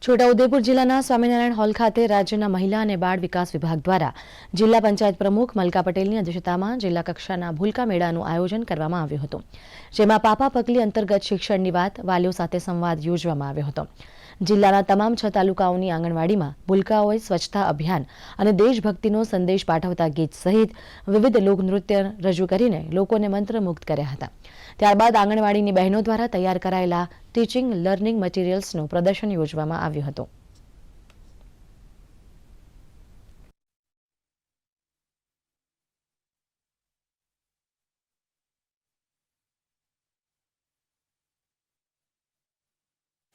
છોટાઉદેપુર જિલ્લાના સ્વામિનારાયણ હોલ ખાતે રાજ્યના મહિલા અને બાળ વિકાસ વિભાગ દ્વારા જિલ્લા પંચાયત પ્રમુખ મલકા પટેલની અધ્યક્ષતામાં જિલ્લા કક્ષાના ભૂલકા મેળાનું આયોજન કરવામાં આવ્યું હતું, જેમાં પાપા પગલી અંતર્ગત શિક્ષણની વાત વાલીઓ સાથે સંવાદ યોજવામાં આવ્યો હતો। જિલ્લાના તમામ 6 તાલુકાઓની આંગણવાડીમાં ભૂલકાઓએ સ્વચ્છતા અભિયાન અને દેશભક્તિનો સંદેશ પાઠવતા ગીત સહિત વિવિધ લોકનૃત્ય રજૂ કરીને લોકોને મંત્રમુગ્ધ કર્યા હતા। ત્યારબાદ આંગણવાડીની બહેનો દ્વારા તૈયાર કરાયેલા ટીચિંગ લર્નિંગ મટીરિયલ્સનું પ્રદર્શન યોજવામાં આવ્યું હતું।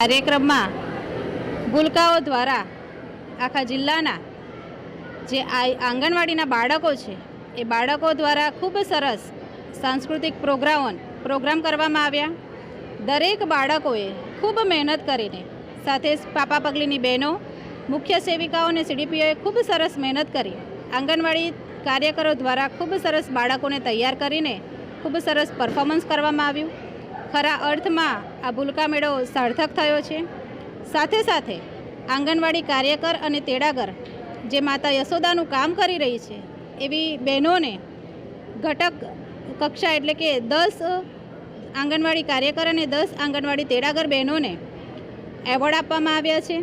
કાર્યક્રમમાં ભૂલકાઓ દ્વારા આખા જિલ્લાના જે આંગણવાડીના બાળકો છે એ બાળકો દ્વારા ખૂબ સરસ સાંસ્કૃતિક પ્રોગ્રામ કરવામાં આવ્યા। દરેક બાળકોએ ખૂબ મહેનત કરીને સાથે પાપા પગલીની બહેનો, મુખ્ય સેવિકાઓ અને સીડીપીઓએ ખૂબ સરસ મહેનત કરી આંગણવાડી કાર્યકરો દ્વારા ખૂબ સરસ બાળકોને તૈયાર કરીને ખૂબ સરસ પરફોર્મન્સ કરવામાં આવ્યું। ખરા અર્થમાં આ ભૂલકા મેળો સાર્થક થયો છે। સાથે સાથે આંગણવાડી કાર્યકર અને તેડાગર જે માતા યશોદાનું કામ કરી રહી છે એવી બહેનોને ઘટક કક્ષા એટલે કે 10 આંગણવાડી કાર્યકર અને 10 આંગણવાડી તેડાગર બહેનોને એવોર્ડ આપવામાં આવ્યા છે।